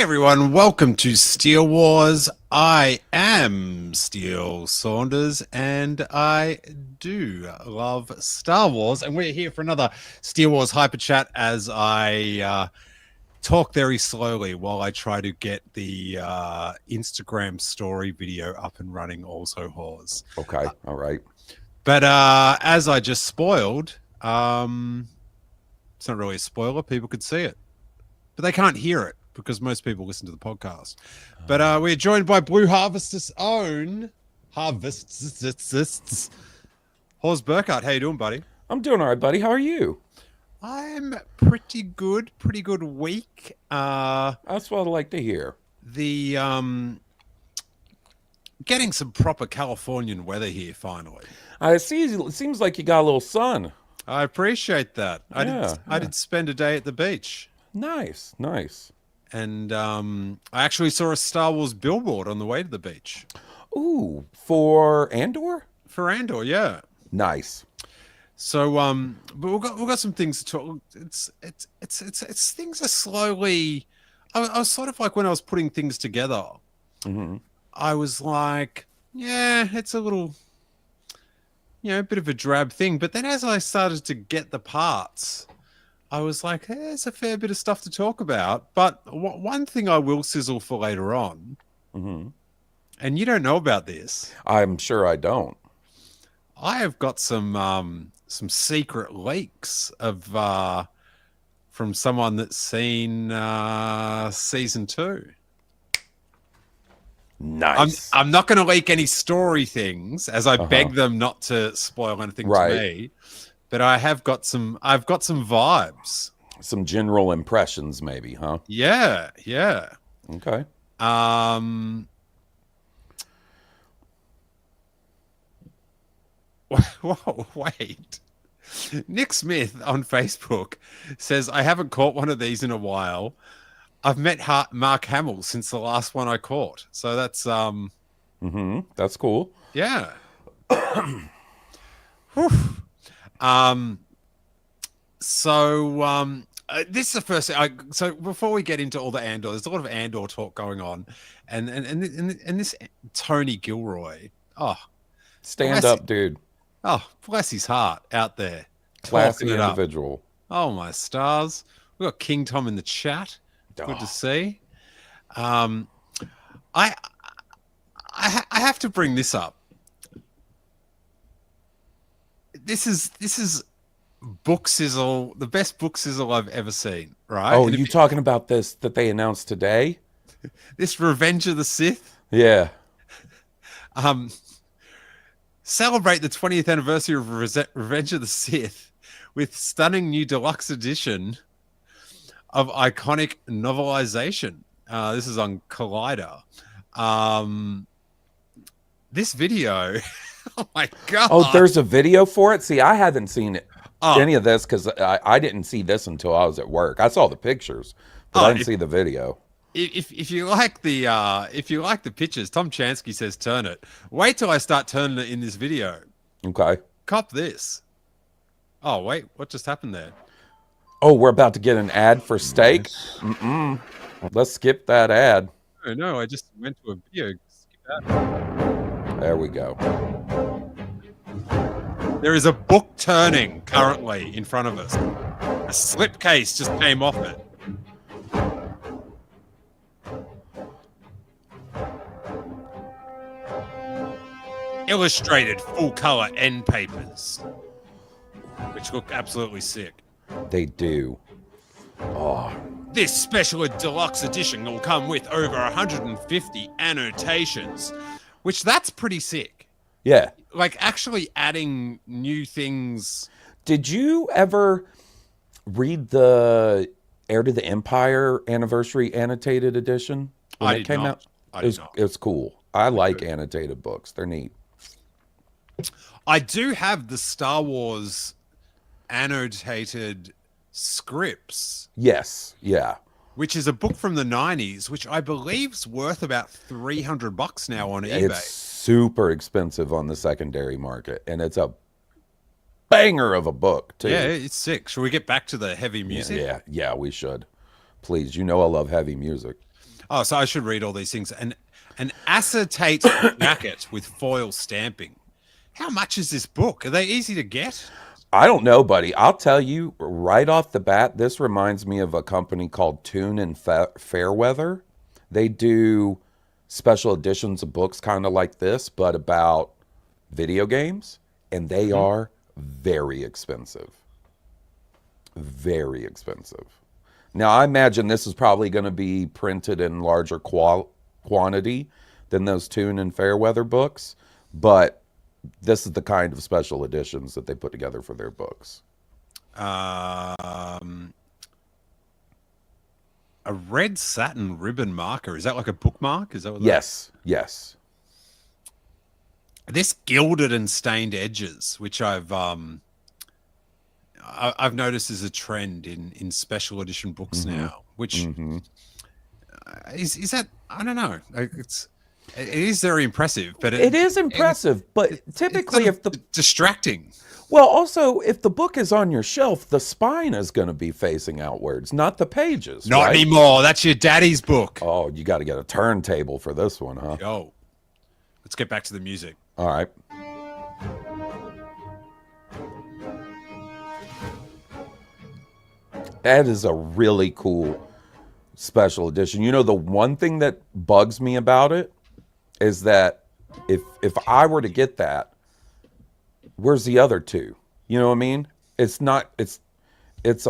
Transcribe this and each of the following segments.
Everyone, welcome to Steel Wars. I am Steel Saunders and I do love Star Wars, and we're here for another Steel Wars Hyper Chat as I talk very slowly while I try to get the Instagram story video up and running also, Hawes. Okay, all right. But as I just spoiled, it's not really a spoiler, people could see it, but they can't hear it, because most people listen to the podcast. But we're joined by Blue Harvest's own Harvests. Hawes Burkhardt, how you doing, buddy? I'm doing all right, buddy. How are you? I'm pretty good week. That's what I like to hear. The getting some proper Californian weather here finally. I see. It seems like you got a little sun. I appreciate that. Yeah, I did spend a day at the beach. Nice. And I actually saw a Star Wars billboard on the way to the beach. Ooh, for Andor? For Andor, yeah. Nice. So, but we've got some things to talk. It's things are slowly. I was sort of like, when I was putting things together, I was like, yeah, it's a little, a bit of a drab thing. But then as I started to get the parts, I was like, hey, there's a fair bit of stuff to talk about. But one thing I will sizzle for later on, and you don't know about this. I'm sure I don't. I have got some secret leaks of from someone that's seen season 2. Nice. I'm not going to leak any story things, as I beg them not to spoil anything to me. But I've got some vibes. Some general impressions, maybe, huh? Yeah. Okay. Whoa, wait. Nick Smith on Facebook says, I haven't caught one of these in a while. I've met Mark Hamill since the last one I caught. So that's That's cool. yeah. This is the first thing. So before we get into all the Andor, there's a lot of Andor talk going on, and this Tony Gilroy. Oh, Stand up, dude. Oh, bless his heart out there. Classy Talking it up. individual. Oh, my stars. We've got King Tom in the chat. Good to see. I have to bring this up. This is book sizzle, the best book sizzle I've ever seen, right? Oh, you talking about this that they announced today? This Revenge of the Sith? Yeah. Celebrate the 20th anniversary of Revenge of the Sith with stunning new deluxe edition of iconic novelization. This is on Collider. This video, oh my God. Oh, there's a video for it? See, I haven't seen any of this because I didn't see this until I was at work. I saw the pictures, but I didn't see the video. If you like the pictures, Tom Chansky says turn it. Wait till I start turning it in this video. Okay. Cop this. Oh wait, what just happened there? Oh, we're about to get an ad for steak? Let's skip that ad. Oh no, I just went to a video. Skip that. There we go. There is a book turning currently in front of us. A slipcase just came off it. Illustrated full-color end papers, which look absolutely sick. They do. Oh, This special deluxe edition will come with over 150 annotations, which that's pretty sick. yeah. Like actually adding new things. Did you ever read the Heir to the Empire anniversary annotated edition when it came out? It was cool. I like annotated books. They're neat. I do have the Star Wars annotated scripts. Yes. Yeah. Which is a book from the 90s, which I believe is worth about $300 now on eBay. It's super expensive on the secondary market, and it's a banger of a book, too. Yeah, it's sick. Should we get back to the heavy music? Yeah, we should. Please, you know I love heavy music. Oh, so I should read all these things. An acetate jacket with foil stamping. How much is this book? Are they easy to get? I don't know, buddy. I'll tell you right off the bat, this reminds me of a company called Tune and Fairweather. They do special editions of books kind of like this, but about video games, and they are very expensive. Very expensive. Now, I imagine this is probably going to be printed in larger quantity than those Tune and Fairweather books, but this is the kind of special editions that they put together for their books. A red satin ribbon marker. Is that like a bookmark? Is that what? Yes. Yes. This gilded and stained edges, which I've noticed is a trend in special edition books now. Which is that? I don't know. It is very impressive, but it is impressive. But typically, if the distracting. Well, also, if the book is on your shelf, the spine is going to be facing outwards, not the pages. Not anymore. That's your daddy's book. Oh, you got to get a turntable for this one, huh? Yo, let's get back to the music. All right. That is a really cool special edition. You know, the one thing that bugs me about it is that if I were to get that, where's the other two? You know what I mean? It's a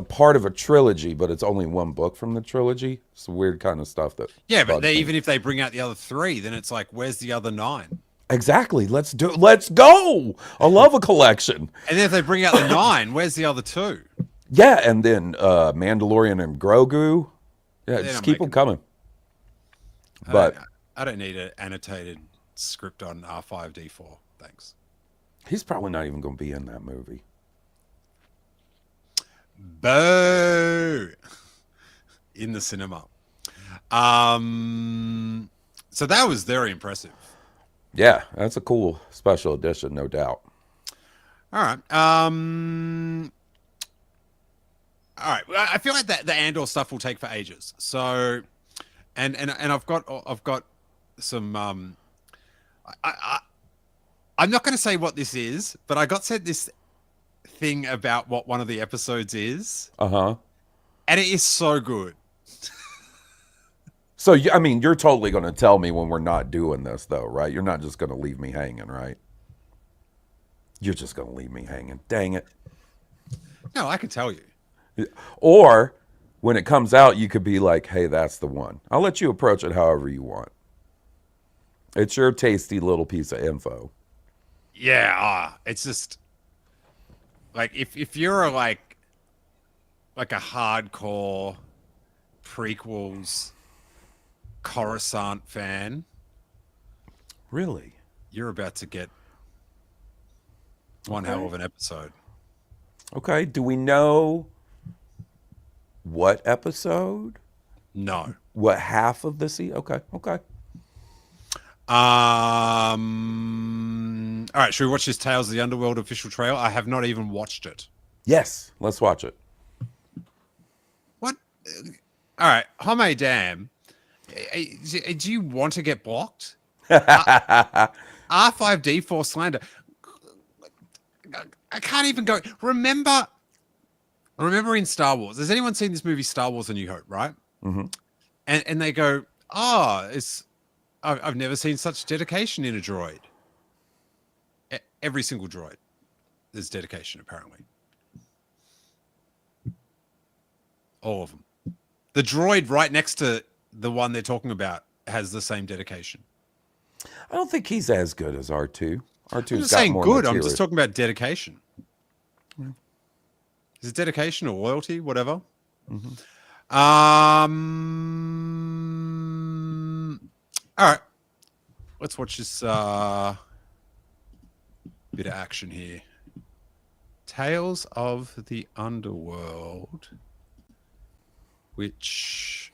part of a trilogy, but it's only one book from the trilogy. It's weird kind of stuff that. Yeah, but even if they bring out the other 3, then it's like, where's the other 9? Exactly. Let's go. I love a collection. And then if they bring out the 9, where's the other 2? Yeah, and then Mandalorian and Grogu. Yeah, just keep them coming. But I don't need an annotated script on R5D4. Thanks. He's probably not even going to be in that movie. Boo! In the cinema. So that was very impressive. Yeah, that's a cool special edition, no doubt. All right. All right. I feel like the Andor stuff will take for ages. So, and I've got some. I'm not going to say what this is, but I got sent this thing about what one of the episodes is. And it is so good. So, I mean, you're totally going to tell me when we're not doing this, though, right? You're not just going to leave me hanging, right? You're just going to leave me hanging. Dang it. No, I can tell you. Or when it comes out, you could be like, hey, that's the one. I'll let you approach it however you want. It's your tasty little piece of info. Yeah, it's just like if you're like a hardcore prequels Coruscant fan, really, you're about to get one hell of an episode. Okay, do we know what episode? No. What half of the season? Okay. All right, should we watch this Tales of the Underworld official trailer? I have not even watched it. Yes, let's watch it. What? All right, Home Dam. Do you want to get blocked? R5D4 slander. I can't even go. Remember in Star Wars. Has anyone seen this movie Star Wars: A New Hope? Right. Mm-hmm. And they go, I've never seen such dedication in a droid. Every single droid, there's dedication apparently. All of them. The droid right next to the one they're talking about has the same dedication. I don't think he's as good as R2. R2's I'm just got saying more good. material. I'm just talking about dedication. Is it dedication or loyalty? Whatever. Mm-hmm. All right. Let's watch this bit of action here. Tales of the Underworld, which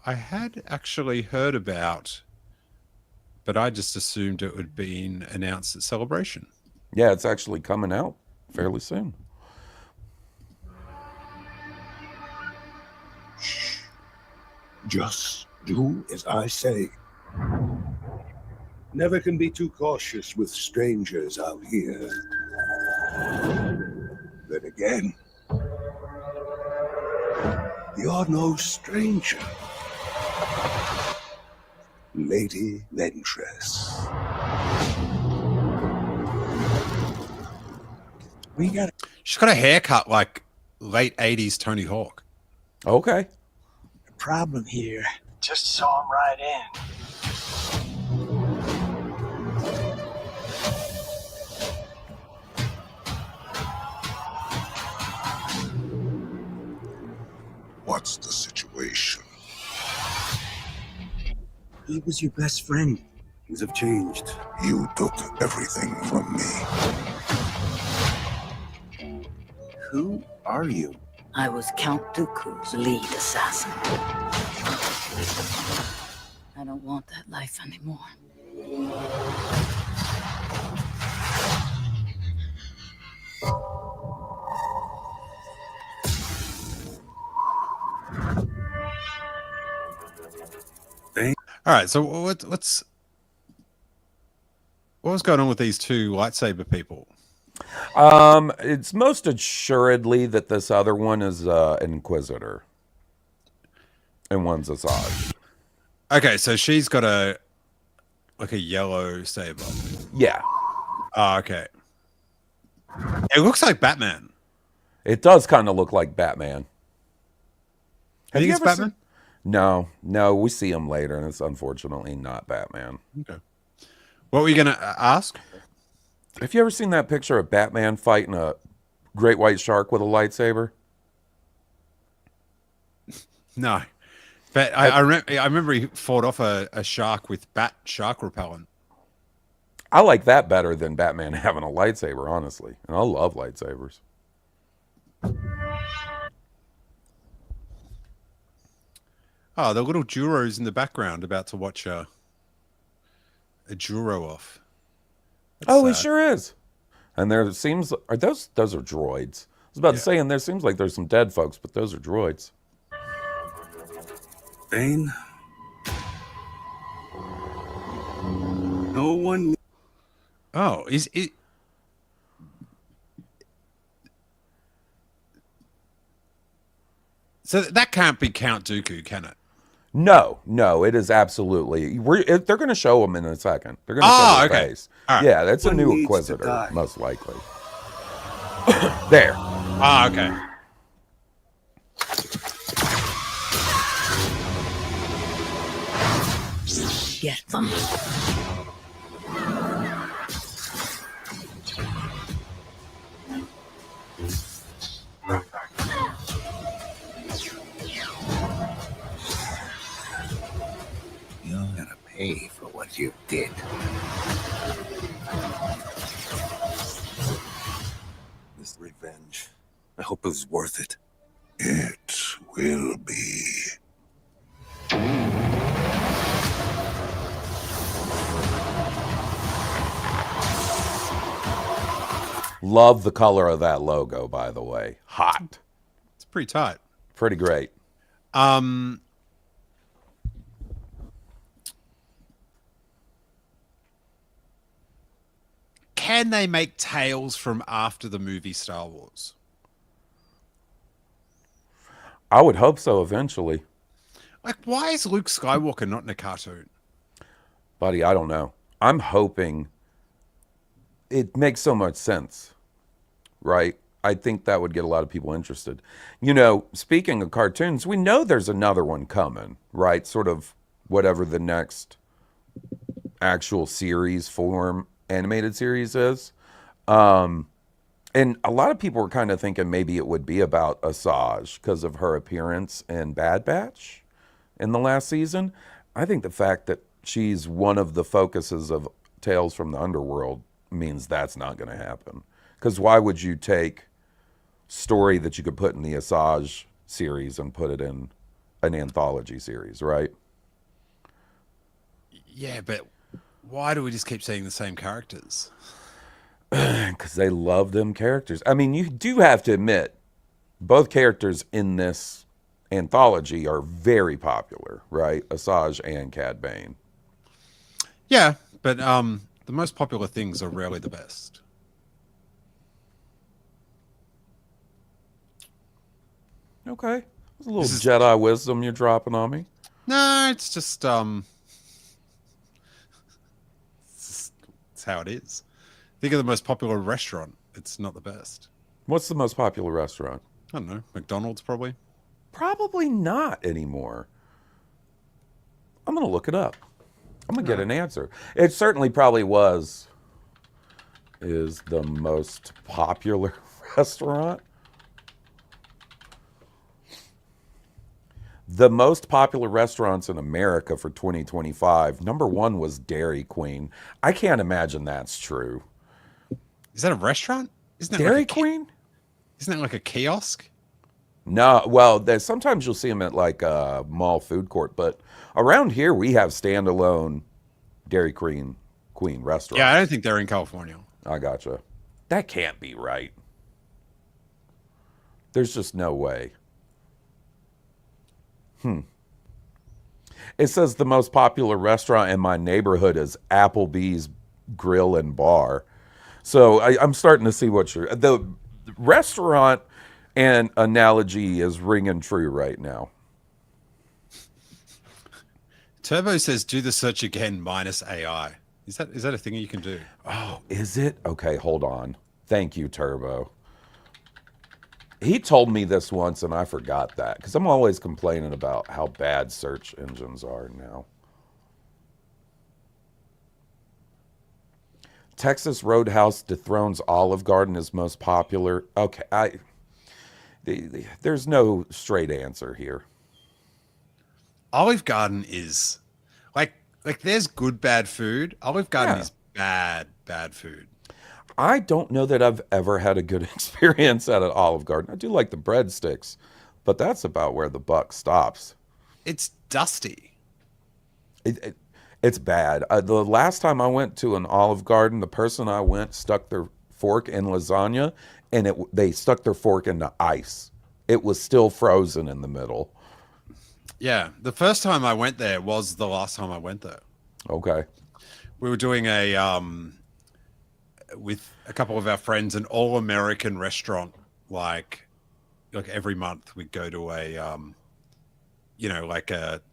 I had actually heard about, but I just assumed it would be announced at Celebration. Yeah, it's actually coming out fairly soon. Just Do as I say. Never can be too cautious with strangers out here. Then again, you're no stranger, Lady Ventress. She's got a haircut like late 80s Tony Hawk. Okay. The problem here, just saw him right in. What's the situation? He was your best friend. Things have changed. You took everything from me. Who are you? I was Count Dooku's lead assassin. I don't want that life anymore. All right, so what was going on with these two lightsaber people? It's most assuredly that this other one is an Inquisitor, and one's a Asajj. Okay, so she's got a yellow saber. Yeah. Oh, okay. It looks like Batman. It does kind of look like Batman. Have you ever Batman? Seen... No, we see him later, and it's unfortunately not Batman. Okay. What were you gonna ask? Have you ever seen that picture of Batman fighting a great white shark with a lightsaber? No, but I remember he fought off a shark with shark repellent. I like that better than Batman having a lightsaber, honestly, and I love lightsabers. Oh, the little Juro's in the background about to watch a Juro off. That's sad. He sure is. And there seems are those are droids. I was about to say, and there seems like there's some dead folks, but those are droids. Bane? No one... Oh, is it... So that can't be Count Dooku, can it? No, it is absolutely. They're going to show him in a second. They're going to show his face. Right. Yeah, that's a new Inquisitor, most likely. There. Ah, okay. Get them. Pay for what you did. This revenge. I hope it was worth it. It will be. Love the color of that logo, by the way. Hot. It's pretty tight. Pretty great. Can they make tales from after the movie Star Wars? I would hope so eventually. Like, why is Luke Skywalker not in a cartoon? Buddy, I don't know. I'm hoping it makes so much sense, right? I think that would get a lot of people interested. You know, speaking of cartoons, we know there's another one coming, right? Sort of whatever the next actual series form animated series is. And a lot of people were kind of thinking maybe it would be about Asajj because of her appearance in Bad Batch in the last season. I think the fact that she's one of the focuses of Tales from the Underworld means that's not going to happen. Because why would you take story that you could put in the Asajj series and put it in an anthology series, right? Yeah, but why do we just keep seeing the same characters? Because they love them characters. I mean, you do have to admit, both characters in this anthology are very popular, right? Asajj and Cad Bane. Yeah, but the most popular things are rarely the best. Okay. There's a little Jedi wisdom you're dropping on me. No, it's just it's how it is. Think of the most popular restaurant. It's not the best. What's the most popular restaurant? I don't know. McDonald's, probably. Probably not anymore. I'm going to look it up. I'm going to get an answer. It certainly probably is the most popular restaurant. The most popular restaurants in America for 2025, number one was Dairy Queen. I can't imagine that's true. Is that a restaurant? Isn't that Dairy Queen? Isn't that like a kiosk? No, well, sometimes you'll see them at like a mall food court, but around here we have standalone Dairy Queen restaurants. Yeah, I don't think they're in California. I gotcha. That can't be right. There's just no way. It says the most popular restaurant in my neighborhood is Applebee's Grill and Bar. So I'm starting to see what the restaurant and analogy is ringing true right now. Turbo says, do the search again minus AI. Is that a thing you can do? Oh, is it? Okay, hold on. Thank you, Turbo. He told me this once and I forgot that because I'm always complaining about how bad search engines are now. Texas Roadhouse dethrones Olive Garden as most popular. Okay, there's no straight answer here. Olive Garden is like there's good bad food. Olive Garden is bad food. I don't know that I've ever had a good experience at an Olive Garden. I do like the breadsticks, but that's about where the buck stops. It's dusty. It's bad. The last time I went to an Olive Garden, the person I went stuck their fork in lasagna, and they stuck their fork into ice. It was still frozen in the middle. Yeah, the first time I went there was the last time I went there. Okay. We were doing with a couple of our friends, an all-American restaurant. Like every month we'd go to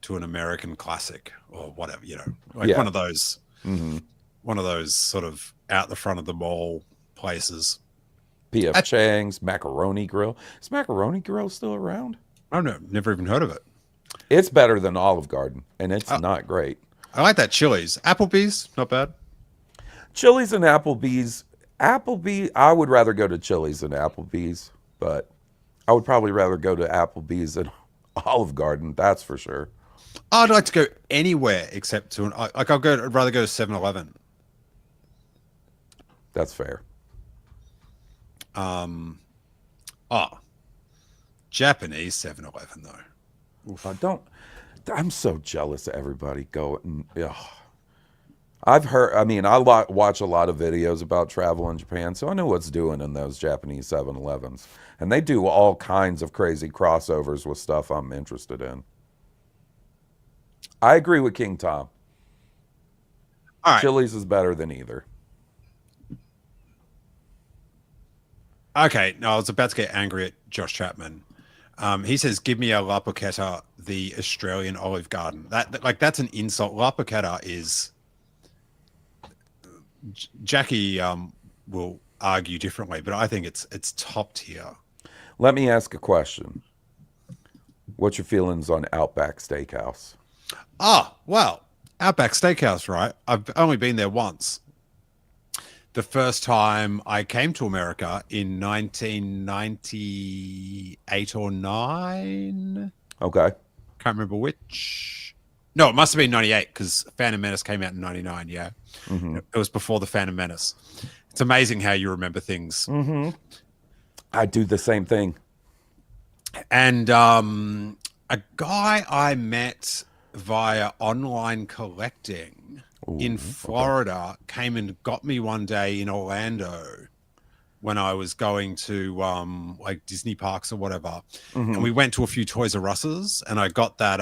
to an American classic or whatever, one of those, one of those sort of out the front of the mall places. P.F. Chang's Macaroni Grill. Is Macaroni Grill still around? I don't know. Never even heard of it. It's better than Olive Garden, and it's not great. I like that Chili's. Applebee's, not bad. Chili's and Applebee's. I would rather go to Chili's than Applebee's, but I would probably rather go to Applebee's than Olive Garden, that's for sure. I'd like to go anywhere except to I'd rather go to 7-Eleven. That's fair. Japanese 7-Eleven though. Oof. I'm so jealous of everybody going. I've heard, I watch a lot of videos about travel in Japan, so I know what's doing in those Japanese 7-Elevens. And they do all kinds of crazy crossovers with stuff I'm interested in. I agree with King Tom. All right. Chili's is better than either. Okay, no, I was about to get angry at Josh Chapman. He says, give me a La Poqueta, the Australian Olive Garden. That's an insult. La Poqueta is... Jackie will argue differently, but I think it's top tier. Let me ask a question. What's your feelings on Outback Steakhouse? Well, Outback Steakhouse, right? I've only been there once. The first time I came to America in 1998 or 9. Okay. Can't remember which. No, it must have been 98 because Phantom Menace came out in 99, yeah. Mm-hmm. It was before the Phantom Menace. It's amazing how you remember things. Mm-hmm. I do the same thing. And a guy I met via online collecting in Florida came and got me one day in Orlando when I was going to like Disney parks or whatever, Mm-hmm. and we went to a few Toys R Us's, and I got that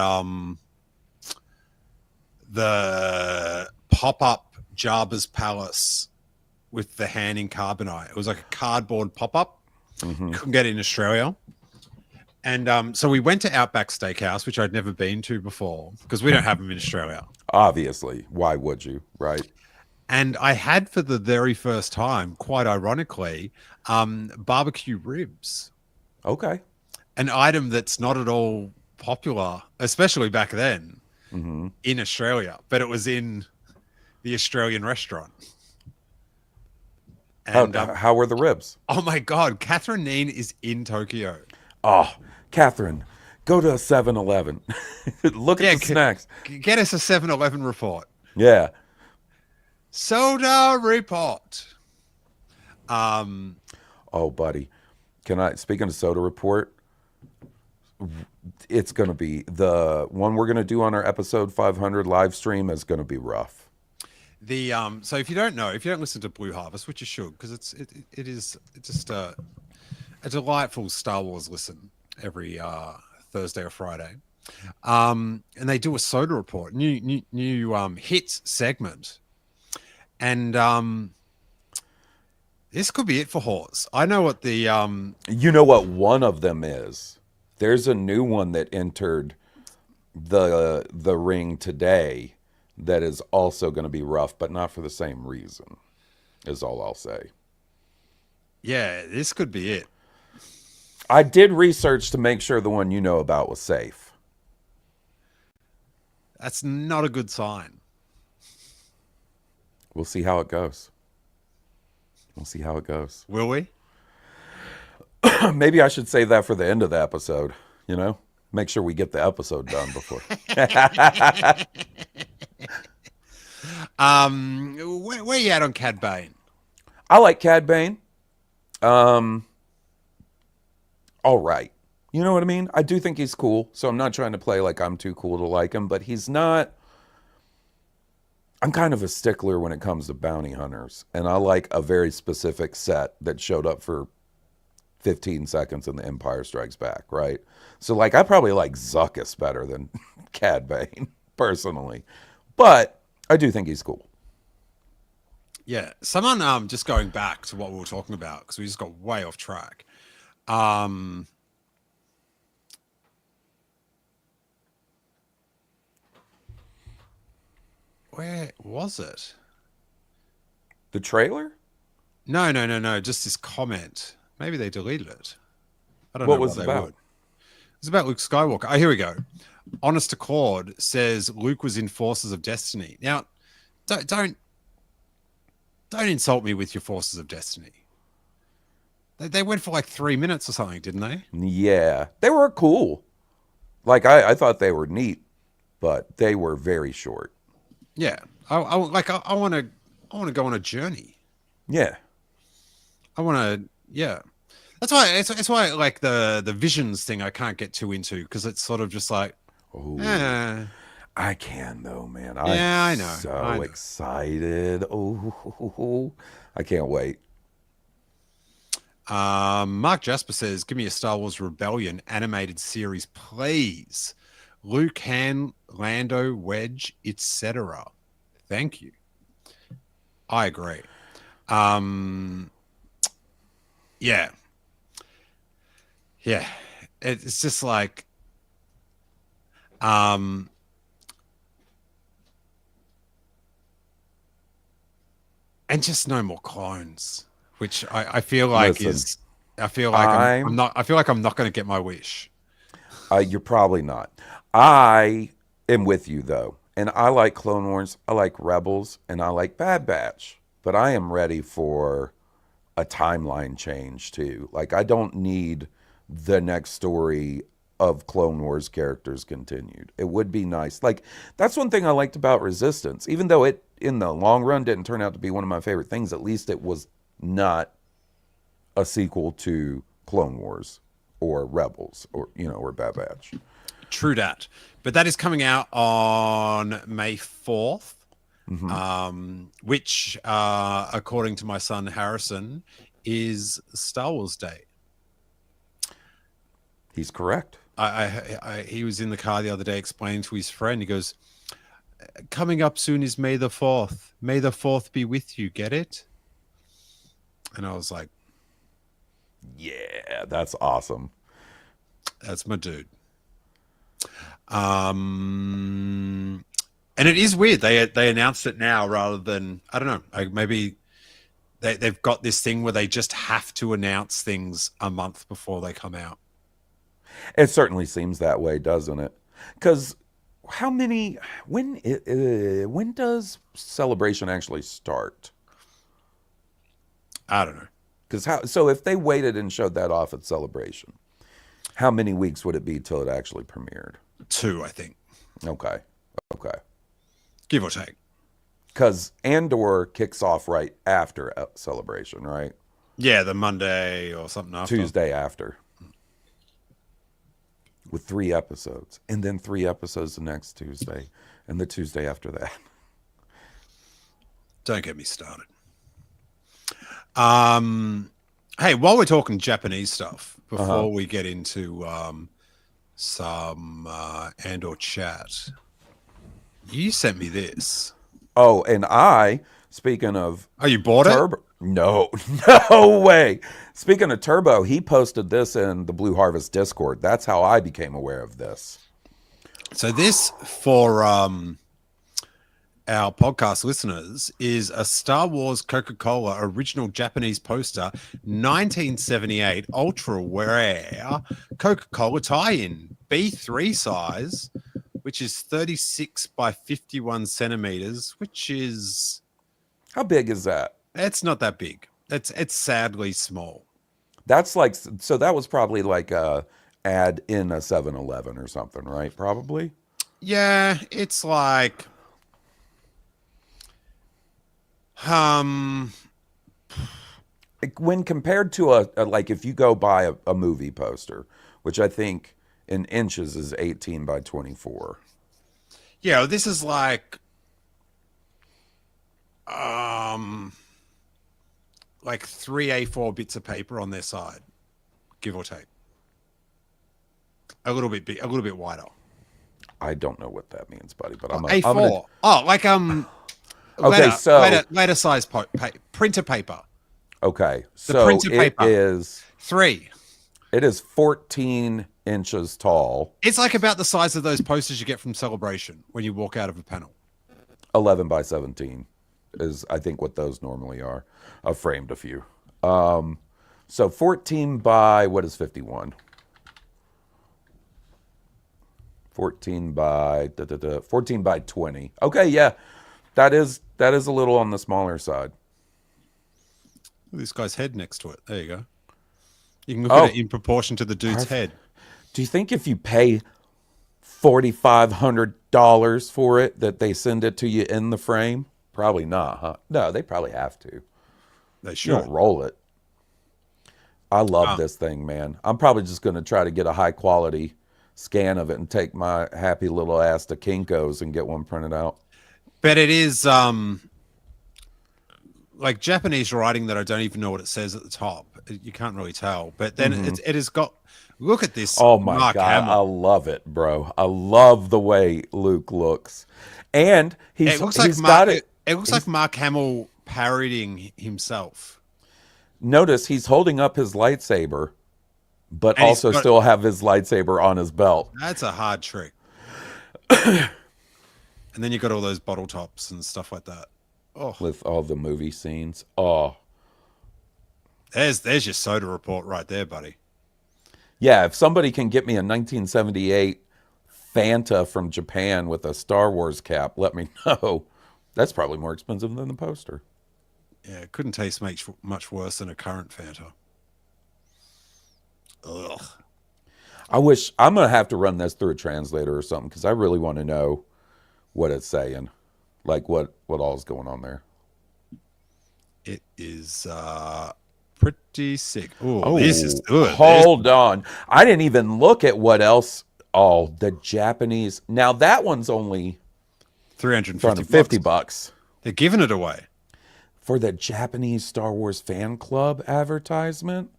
the pop-up Jabba's Palace with the hand in carbonite. It was like a cardboard pop-up. Mm-hmm. Couldn't get it in Australia. And so we went to Outback Steakhouse, which I'd never been to before because we don't have them in Australia. Obviously. Why would you? Right. And I had for the very first time, quite ironically, barbecue ribs. Okay. An item that's not at all popular, especially back then in Australia, but it was in the Australian restaurant. And how were the ribs? oh my God, Catherine Neen is in Tokyo. Oh, Catherine, go to a 7-Eleven. Look at the snacks. Get us a 7-Eleven report. Yeah. Soda report. Oh, buddy. Speaking of soda report, it's going to be the one we're going to do on our episode 500 live stream is going to be rough. So if you don't listen to Blue Harvest, which you should, because it is just a delightful Star Wars listen every Thursday or Friday. And they do a soda report, new hits segment. And this could be it for Hawes. I know what the You know what one of them is? There's a new one that entered the ring today that is also going to be rough, but not for the same reason, is all I'll say. Yeah, this could be it. I did research to make sure the one you know about was safe. That's not a good sign. We'll see how it goes. Will we? Maybe I should save that for the end of the episode, you know? Make sure we get the episode done before. Where you at on Cad Bane? I like Cad Bane. All right. You know what I mean? I do think he's cool, so I'm not trying to play like I'm too cool to like him, but he's not... I'm kind of a stickler when it comes to bounty hunters, and I like a very specific set that showed up for 15 seconds in The Empire Strikes Back, right? So, like, I probably like Zuckuss better than Cad Bane, personally. But I do think he's cool. Yeah. Someone, just going back to what we were talking about, because we just got way off track. Where was it? The trailer? No. Just this comment. Maybe they deleted it. I don't What know was what it they about? would. It's about Luke Skywalker. Oh, here we go. Honest Accord says Luke was in Forces of Destiny. Now, don't insult me with your Forces of Destiny. They went for like 3 minutes or something, didn't they? Yeah. They were cool. Like, I thought they were neat, but they were very short. Yeah. I want to go on a journey. Yeah. I want to, yeah. That's why like the visions thing I can't get too into, because it's sort of just like, I can though, man. I know. So excited. Oh, I can't wait. Mark Jasper says, give me a Star Wars Rebellion animated series, please. Luke, Han, Lando, Wedge, etc. Thank you. I agree. Yeah. It's just like, and just no more clones, which I feel like I feel like I'm not going to get my wish. You're probably not. I am with you though. And I like Clone Wars, I like Rebels, and I like Bad Batch. But I am ready for a timeline change too. Like, I don't need the next story of Clone Wars characters continued. It would be nice. Like, that's one thing I liked about Resistance. Even though it, in the long run, didn't turn out to be one of my favorite things, at least it was not a sequel to Clone Wars or Rebels or, or Bad Batch. True that. But that is coming out on May 4th, which, according to my son Harrison, is Star Wars Day. He's correct. He was in the car the other day explaining to his friend. He goes, "Coming up soon is May the 4th. May the 4th be with you. Get it?" And I was like, "Yeah, that's awesome. That's my dude." And it is weird. They announced it now rather than, I don't know. Maybe they've got this thing where they just have to announce things a month before they come out. It certainly seems that way, doesn't it? Because when does Celebration actually start? I don't know. So if they waited and showed that off at Celebration, how many weeks would it be till it actually premiered? 2, I think. Okay. Give or take. Because Andor kicks off right after Celebration, right? Yeah, the Monday or something after. Tuesday after. With 3 episodes. And then 3 episodes the next Tuesday. And the Tuesday after that. Don't get me started. Hey, while we're talking Japanese stuff, before we get into some Andor chat, you sent me this. Oh, and speaking of... Oh, you bought it? No, no way. Speaking of Turbo, he posted this in the Blue Harvest Discord. That's how I became aware of this. So this, for our podcast listeners, is a Star Wars Coca-Cola original Japanese poster, 1978, ultra rare Coca-Cola tie-in, B3 size, which is 36 by 51 centimeters, which is... How big is that? It's not that big. It's sadly small. That's like, so that was probably like a ad in a 7-Eleven or something, right? Probably. Yeah, it's like, when compared to a like if you go buy a movie poster, which I think in inches is 18 by 24. Yeah, this is like 3 A4 bits of paper on their side, give or take. A little bit big, a little bit wider. I don't know what that means, buddy, but A4. Okay, so later size printer paper. Okay, The so printer paper. it is 3. It is 14 inches tall. It's like about the size of those posters you get from Celebration when you walk out of a panel. 11 by 17 is, I think, what those normally are. I've framed a few. So 14 by, what is 51? 14 by 20. Okay, yeah. That is a little on the smaller side. This guy's head next to it. There you go. You can look at it in proportion to the dude's head. Do you think if you pay $4,500 for it that they send it to you in the frame? Probably not, huh? No, they probably have to. They should. You don't roll it. I love this thing, man. I'm probably just going to try to get a high quality scan of it and take my happy little ass to Kinko's and get one printed out. But it is like Japanese writing that I don't even know what it says at the top. You can't really tell. But then it has got, look at this. Oh my Mark God. Hamill. I love it, bro. I love the way Luke looks. And It looks like Mark Hamill parodying himself. Notice he's holding up his lightsaber, but also still have his lightsaber on his belt. That's a hard trick. And then you got all those bottle tops and stuff like that. Oh, with all the movie scenes. Oh, there's your soda report right there, buddy. Yeah, if somebody can get me a 1978 Fanta from Japan with a Star Wars cap, let me know. That's probably more expensive than the poster. Yeah, it couldn't taste much worse than a current Fanta. Ugh. I'm going to have to run this through a translator or something because I really want to know what it's saying. Like what all's going on there. It is pretty sick. Ooh, oh, this is good. Hold on. I didn't even look at what else. Oh, the Japanese. Now that one's only $350. $50. They're giving it away. for the Japanese Star Wars fan club advertisement.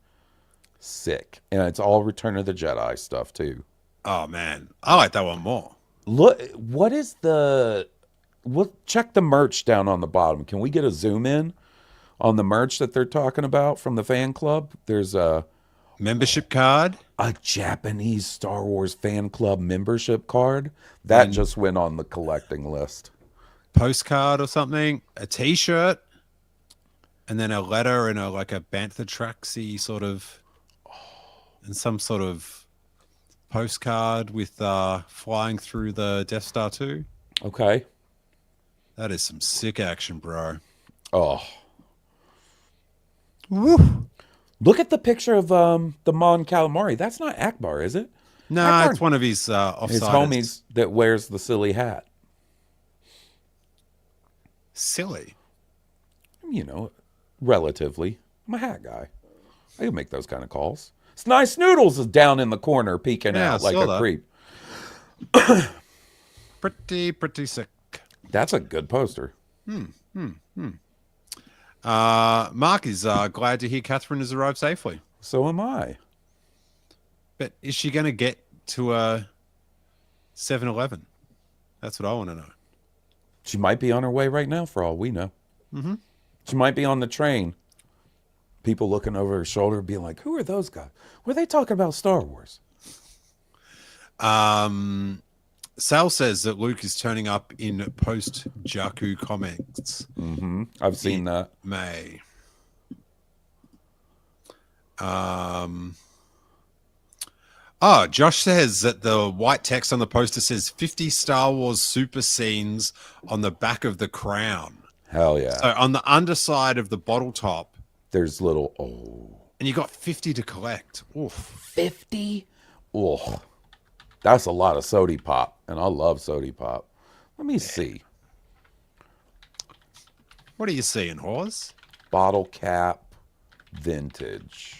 Sick. And it's all Return of the Jedi stuff too. Oh man, I like that one more. Look, what is the... We'll check the merch down on the bottom. Can we get a zoom in on the merch that they're talking about from the fan club? There's a membership card. A Japanese Star Wars fan club membership card. That just went on the collecting list. Postcard or something. A t-shirt. And then a letter and a Bantha Traxy sort of... And some sort of postcard with flying through the Death Star 2. Okay. That is some sick action, bro. Oh. Woo. Look at the picture of the Mon Calamari. That's not Akbar, is it? No, Akbar, it's one of his offsiders. His homies that wears the silly hat. Silly? You know, relatively. I'm a hat guy. I can make those kind of calls. It's Nice Noodles is down in the corner peeking out like a creep. Pretty sick. That's a good poster. Mark is glad to hear Catherine has arrived safely. So am I. But is she going to get to a 7-Eleven? That's what I want to know. She might be on her way right now for all we know. She might be on the train. People looking over her shoulder being like, who are those guys? Were they talking about Star Wars? Sal says that Luke is turning up in post-Jakku comics. I've seen that. May. Josh says that the white text on the poster says 50 Star Wars super scenes on the back of the crown. Hell yeah. So on the underside of the bottle top, there's little, and you got 50 to collect. Oof. 50? Oh, that's a lot of sody pop, and I love sody pop. Let me see. What are you seeing, Hawes? Bottle cap vintage.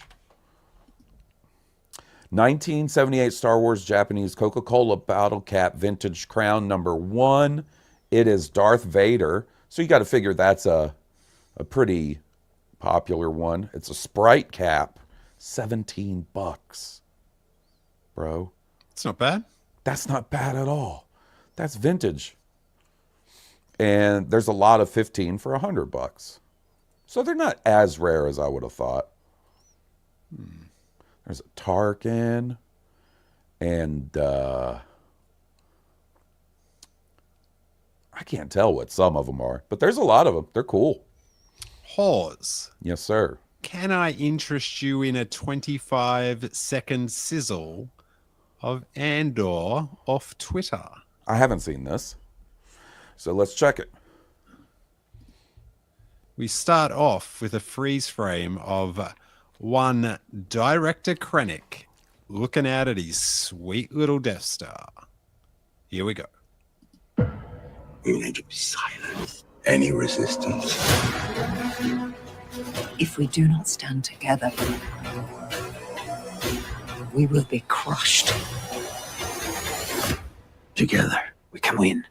1978 Star Wars Japanese Coca-Cola bottle cap vintage crown number 1. It is Darth Vader. So you got to figure that's a pretty popular one. It's a Sprite cap, $17, bro. It's not bad. That's not bad at all. That's vintage. And there's a lot of 15 for $100. So they're not as rare as I would have thought. There's a Tarkin and I can't tell what some of them are, but there's a lot of them. They're cool. Hawes. Yes, sir. Can I interest you in a 25-second sizzle of Andor off Twitter? I haven't seen this, so let's check it. We start off with a freeze frame of one Director Krennic looking out at his sweet little Death Star. Here we go. You need to silence any resistance. If we do not stand together, we will be crushed. Together, we can win.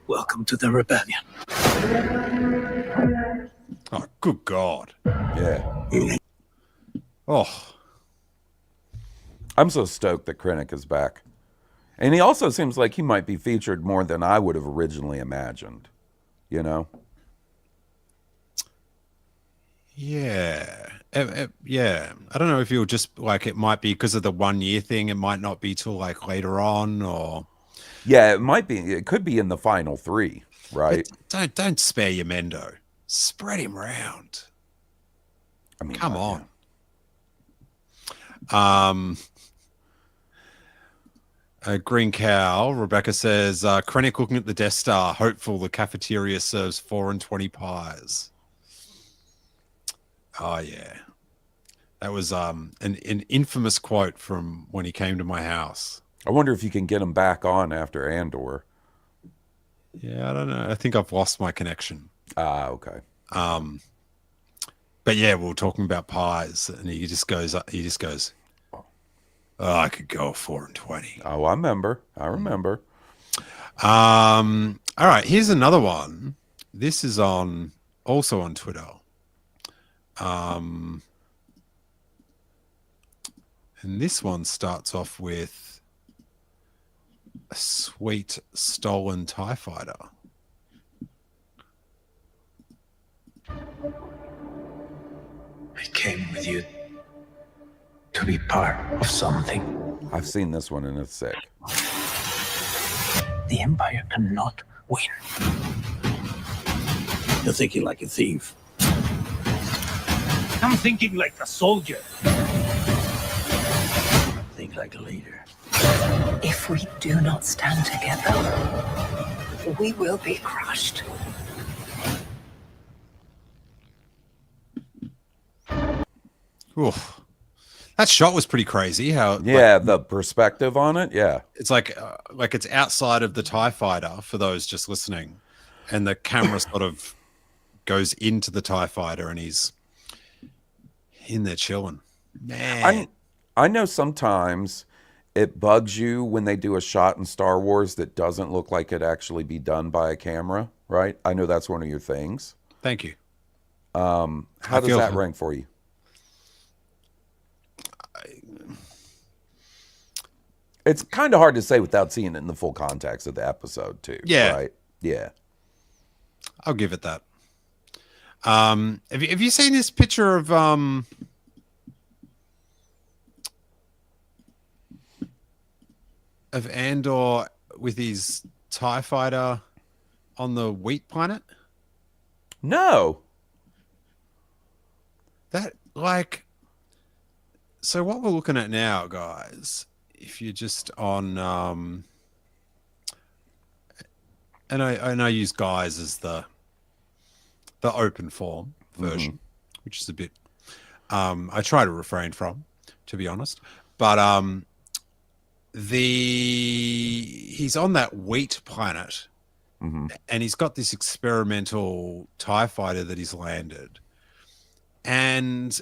Welcome to the rebellion. Oh, good God. Yeah. Oh. I'm so stoked that Krennic is back. And he also seems like he might be featured more than I would have originally imagined. You know? Yeah. Yeah. I don't know if you'll just, like, it might be because of the 1 year thing. It might not be till, like, later on or... Yeah, it might be. It could be in the final 3, right? But don't spare your Mendo. Spread him around. I mean, come on. Green Cow, Rebecca says, Krennic looking at the Death Star, hopeful the cafeteria serves 4 and 20 pies. Oh, yeah. That was an infamous quote from when he came to my house. I wonder if you can get him back on after Andor. Yeah, I don't know. I think I've lost my connection. Ah, okay. But yeah, we were talking about pies, and he just goes, oh, I could go 4 and 20. Oh, I remember. All right, here's another one. This is also on Twitter. And this one starts off with a sweet stolen TIE fighter. I came with you to be part of something. I've seen this one and it's sick. The Empire cannot win. You're thinking like a thief. I'm thinking like a soldier. Think like a leader. If we do not stand together, we will be crushed. Oof. That shot was pretty crazy. How the perspective on it, it's like it's outside of the TIE fighter for those just listening, and the camera sort of goes into the TIE fighter, and he's in there chilling. Man, I know sometimes it bugs you when they do a shot in Star Wars that doesn't look like it actually be done by a camera, right? I know that's one of your things. Thank you. How does that ring for you? It's kind of hard to say without seeing it in the full context of the episode, too. Yeah. Right? Yeah. I'll give it that. Have you seen this picture of Andor with his TIE fighter on the wheat planet? No. That, so what we're looking at now, guys, if you're just on, and I use guys as the open form version, which is a bit, I try to refrain from, to be honest, but he's on that wheat planet, and he's got this experimental TIE fighter that he's landed, and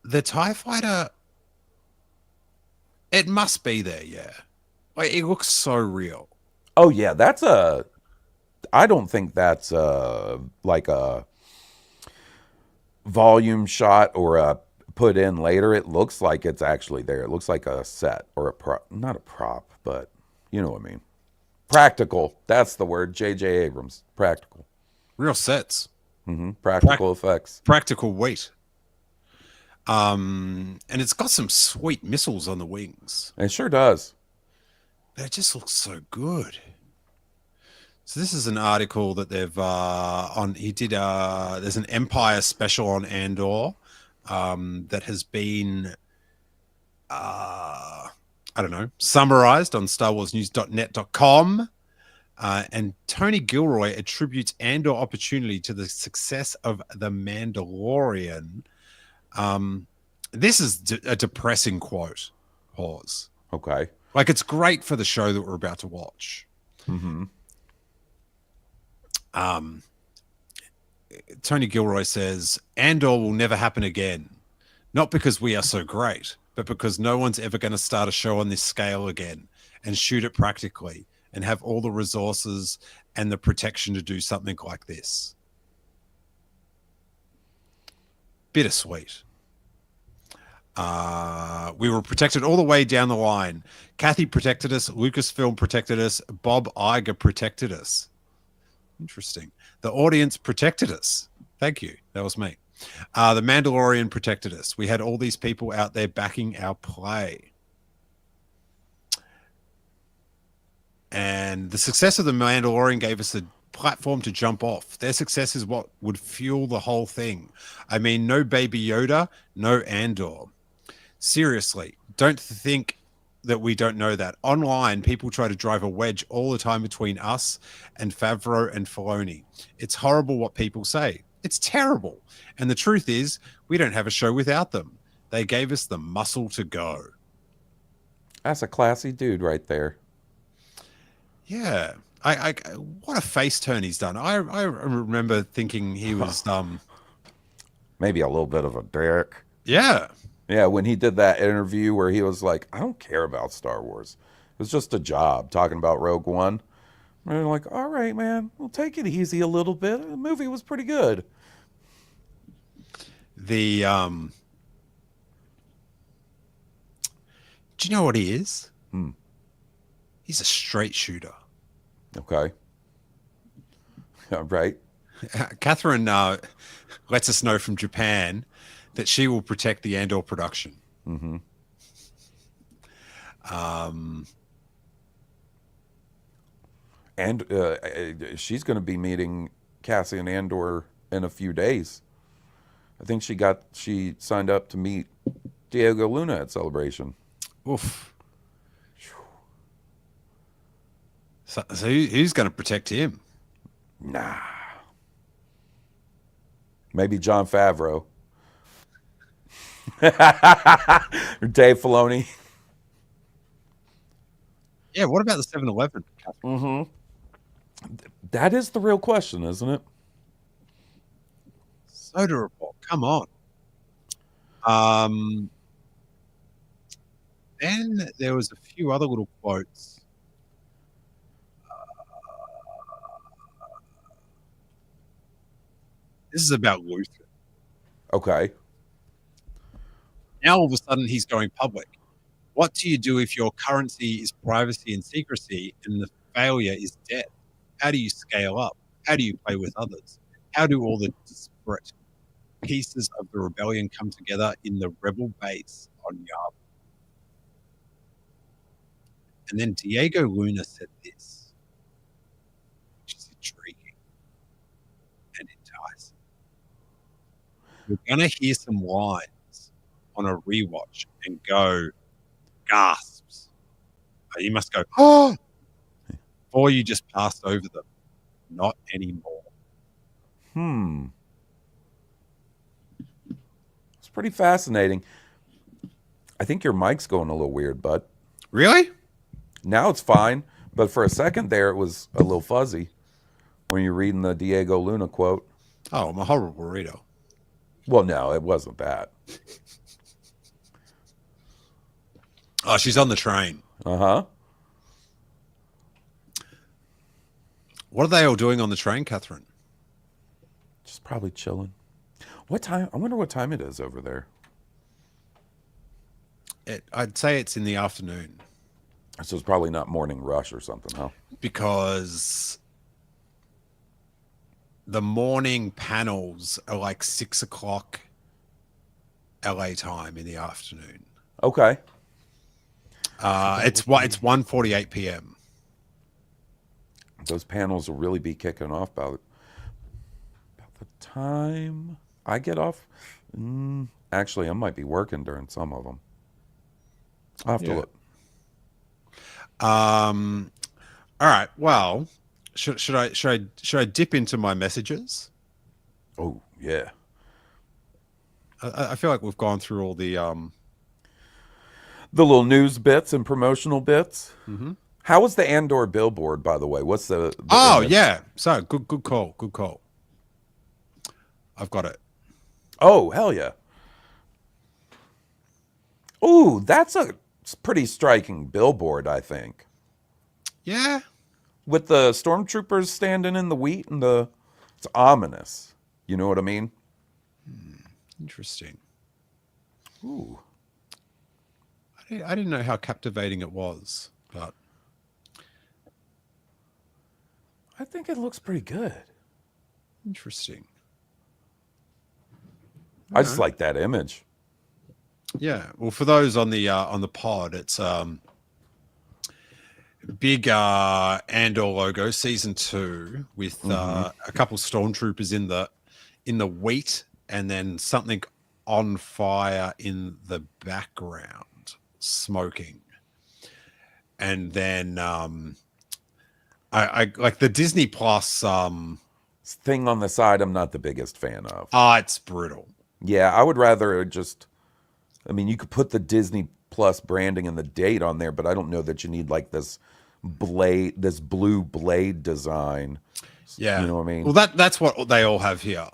the TIE fighter, it must be there, yeah. Like, it looks so real. Oh, yeah, I don't think that's like a volume shot or a put in later. It looks like it's actually there. It looks like a set or a prop, not a prop, but you know what I mean. Practical. That's the word. J.J. Abrams. Practical. Real sets. Practical effects. Practical weight. And it's got some sweet missiles on the wings. It sure does. But it just looks so good. So this is an article that they've there's an Empire special on Andor that has been summarized on StarWarsNews.net.com. And Tony Gilroy attributes Andor opportunity to the success of The Mandalorian. This is a depressing quote, Hawes. Okay. Like, it's great for the show that we're about to watch. Tony Gilroy says, Andor will never happen again. Not because we are so great, but because no one's ever going to start a show on this scale again and shoot it practically and have all the resources and the protection to do something like this. Bittersweet. We were protected all the way down the line. Kathy protected us. Lucasfilm protected us. Bob Iger protected us. Interesting. The audience protected us. Thank you. That was me. The Mandalorian protected us. We had all these people out there backing our play. And the success of The Mandalorian gave us a platform to jump off. Their success is what would fuel the whole thing. I mean, no Baby Yoda, no Andor. Seriously, don't think that we don't know that. Online, people try to drive a wedge all the time between us and Favreau and Filoni. It's horrible what people say. It's terrible. And the truth is, we don't have a show without them. They gave us the muscle to go. That's a classy dude right there. Yeah. I what a face turn he's done. I remember thinking he was maybe a little bit of a dick. Yeah. Yeah, when he did that interview where he was like, I don't care about Star Wars. was just a job talking about Rogue One. And they're like, all right, man, we'll take it easy a little bit. The movie was pretty good. Do you know what he is? He's a straight shooter. Okay. Right. Catherine lets us know from Japan that she will protect the Andor production. Mm-hmm. And she's going to be meeting Cassian Andor in a few days. I think she signed up to meet Diego Luna at Celebration. Oof. So who's going to protect him? Nah. Maybe Jon Favreau. Or Dave Filoni. Yeah, what about the 7-Eleven? Mm-hmm. That is the real question, isn't it? Soda report. Come on. Then there was a few other little quotes. This is about Luther. Okay. Now all of a sudden he's going public. What do you do if your currency is privacy and secrecy and the failure is death? How do you scale up? How do you play with others? How do all the disparate pieces of the rebellion come together in the rebel base on Yavin? And then Diego Luna said this, which is intriguing and enticing. You're going to hear some lines on a rewatch and go, gasps. You must go, oh, or you just passed over them. Not anymore. It's pretty fascinating. I think your mic's going a little weird, bud. Really? Now it's fine, but for a second there it was a little fuzzy when you're reading the Diego Luna quote. Oh, I'm a horrible burrito. Well, no, it wasn't that. Oh, she's on the train. Uh-huh. What are they all doing on the train, Catherine? Just probably chilling. What time? I wonder what time it is over there. I'd say it's in the afternoon. So it's probably not morning rush or something, huh? Because the morning panels are like 6 o'clock LA time in the afternoon. Okay. It's 1:48 p.m. Those panels will really be kicking off about the time I get off. Actually, I might be working during some of them. I'll have to look. All right. Well, should I dip into my messages? Oh yeah. I feel like we've gone through all the little news bits and promotional bits. Mm-hmm. How was the Andor billboard, by the way? What's the oh image? Yeah. So good call. I've got it. Oh hell yeah. Ooh, that's a pretty striking billboard, I think. Yeah. With the stormtroopers standing in the wheat and it's ominous. You know what I mean? Interesting. Ooh. I didn't know how captivating it was, but I think it looks pretty good. interesting. I just like that image. Yeah. Well, for those on the pod, it's big Andor logo, season 2, with a couple stormtroopers in the wheat, and then something on fire in the background, smoking. And then I like the Disney Plus thing on the side. I'm not the biggest fan of. It's brutal. Yeah, I would rather just. I mean, you could put the Disney Plus branding and the date on there, but I don't know that you need like this blue blade design. Yeah, you know what I mean. Well, that's what they all have here.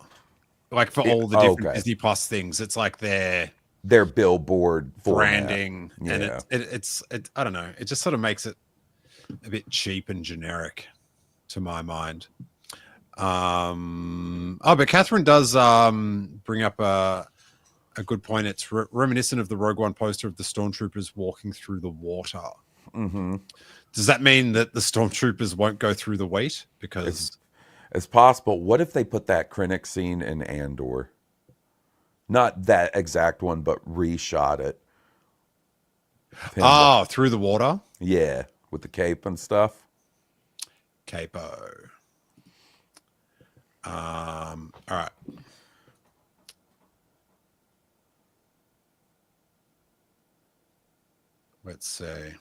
Like for all the different Disney Plus things, it's like they're their billboard branding, format. and it's I don't know. It just sort of makes it a bit cheap and generic, to my mind. But Catherine does bring up a good point. It's reminiscent of the Rogue One poster of the stormtroopers walking through the water. Mm-hmm. Does that mean that the stormtroopers won't go through the weight? Because it's possible. What if they put that Krennic scene in Andor? Not that exact one, but reshot it. Through the water? Yeah, with the cape and stuff. Capo. All right. Let's see.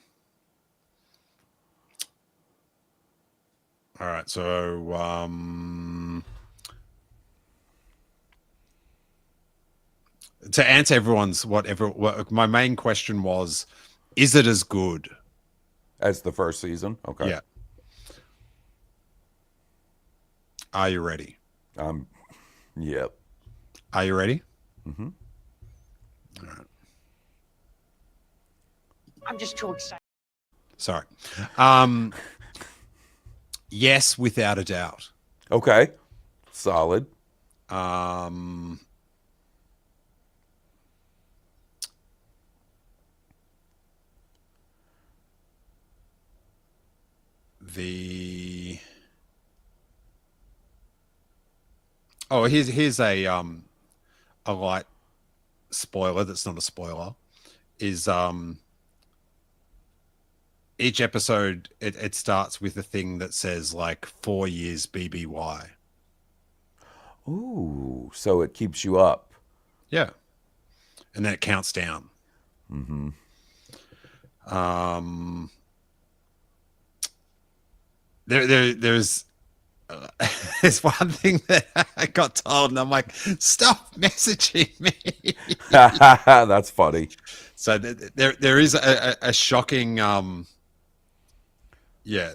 All right, so to answer everyone's what my main question was, is it as good as the first season? Okay. Yeah. Are you ready? Yep. Are you ready? Mm-hmm. All right. I'm just too excited. Sorry. Yes, without a doubt. Okay. Solid. Here's a light spoiler that's not a spoiler. Is each episode it starts with a thing that says like 4 years BBY. Ooh, so it keeps you up. Yeah. And then it counts down. Mm-hmm. There's there's one thing that I got told, and I'm like, stop messaging me. That's funny. So there is a shocking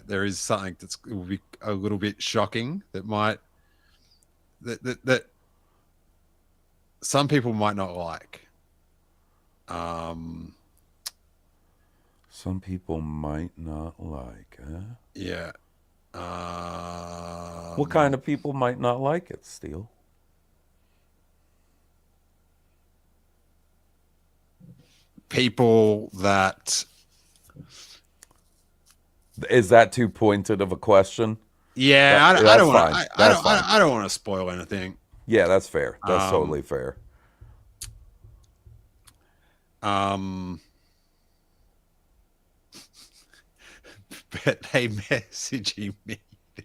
there is something that will be a little bit shocking that might that some people might not like. Some people might not like, huh? Yeah. What kind of people might not like it, Steele? People that... Is that too pointed of a question? Yeah, I don't want. I don't want to spoil anything. Yeah, that's fair. That's totally fair. But they messaging me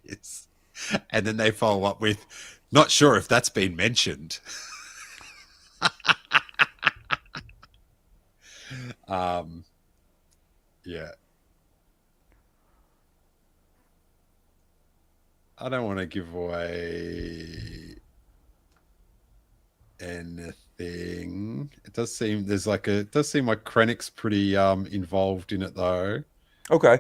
this, and then they follow up with, "Not sure if that's been mentioned." Yeah. I don't want to give away anything. It does seem it does seem like Krennic's pretty involved in it though. Okay.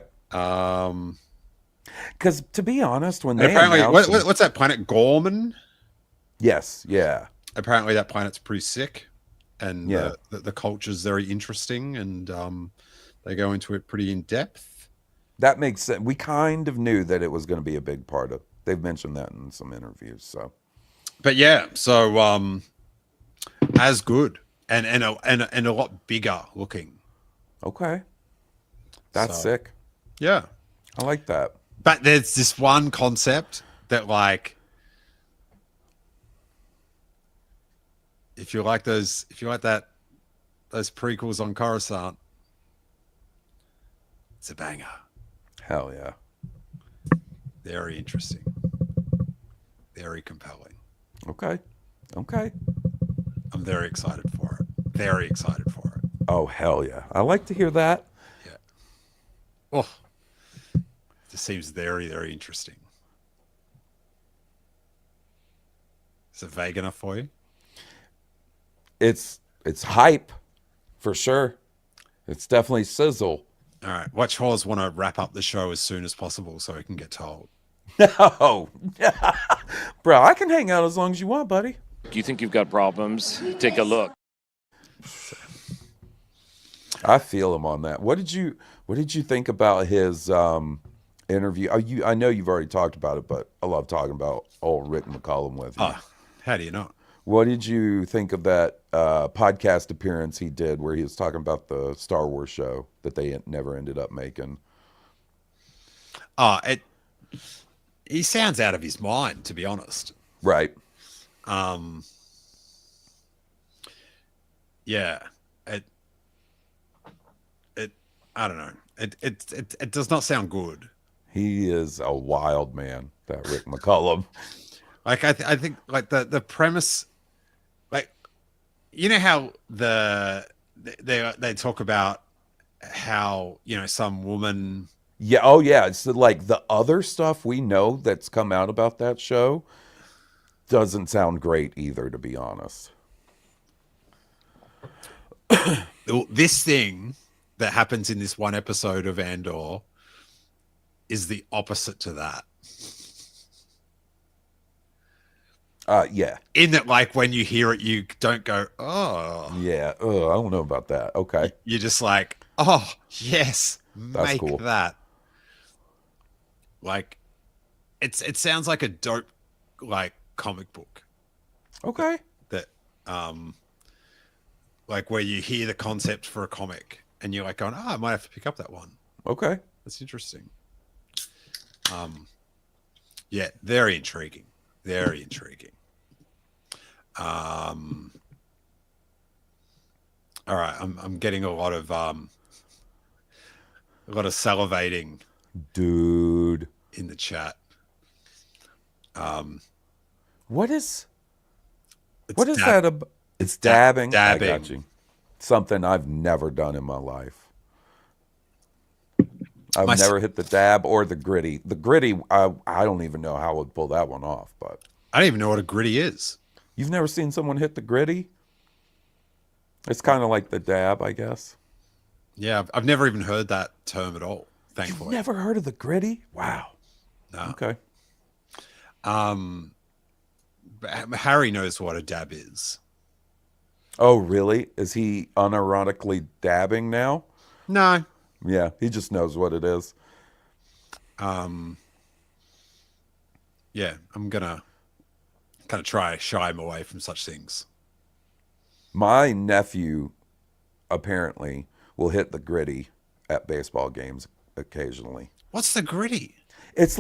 Because to be honest, when they apparently what's that planet, Gorman? Yes, yeah. Apparently that planet's pretty sick, and yeah, the culture's very interesting, and they go into it pretty in depth. That makes sense. We kind of knew that it was going to be a big part of. They've mentioned that in some interviews. So, but yeah, so as good and a lot bigger looking. Okay, that's sick. Yeah, I like that. But there's this one concept that, like, if you like those prequels on Coruscant, it's a banger. Hell yeah. Very interesting. Very compelling. Okay. Okay. I'm very excited for it. Very excited for it. Oh, hell yeah. I like to hear that. Yeah. Oh, this seems very, very interesting. Is it vague enough for you? It's hype, for sure. It's definitely sizzle. All right. Watch Hawes want to wrap up the show as soon as possible so he can get told. No. Bro, I can hang out as long as you want, buddy. Do you think you've got problems? Take a look. I feel him on that. What did you think about his interview? I know you've already talked about it, but I love talking about old Rick McCollum with you. Oh, how do you not? What did you think of that podcast appearance he did where he was talking about the Star Wars show that they never ended up making? Oh, he sounds out of his mind, to be honest. Right. Yeah. I don't know. It does not sound good. He is a wild man, that Rick McCollum. Like I think like the premise, like, you know how they talk about how, you know, some woman. Yeah. Oh, yeah. It's like the other stuff we know that's come out about that show doesn't sound great either, to be honest. This thing that happens in this one episode of Andor is the opposite to that. Yeah. In that, like, when you hear it, you don't go, oh. Yeah. I don't know about that. Okay. You're just like, oh, yes, That's make cool. that. Like, it sounds like a dope, like, comic book. Okay. That, like, where you hear the concept for a comic and you're like going, oh, I might have to pick up that one. Okay. That's interesting. Yeah, very intriguing. Very intriguing. All right, I'm getting a lot of salivating, dude, in the chat. What is It's that about? It's dabbing. Dabbing. I got you. Something I've never done in my life. I've never hit the dab or the gritty. The gritty, I don't even know how I would pull that one off. But I don't even know what a gritty is. You've never seen someone hit the gritty? It's kind of like the dab, I guess. Yeah, I've never even heard that term at all, thankfully. You've never heard of the gritty? Wow. No. Okay. Harry knows what a dab is. Oh, really? Is he unironically dabbing now? No. Yeah, he just knows what it is. Yeah, I'm gonna kind of try shy him away from such things. My nephew apparently will hit the gritty at baseball games occasionally. What's the gritty? It's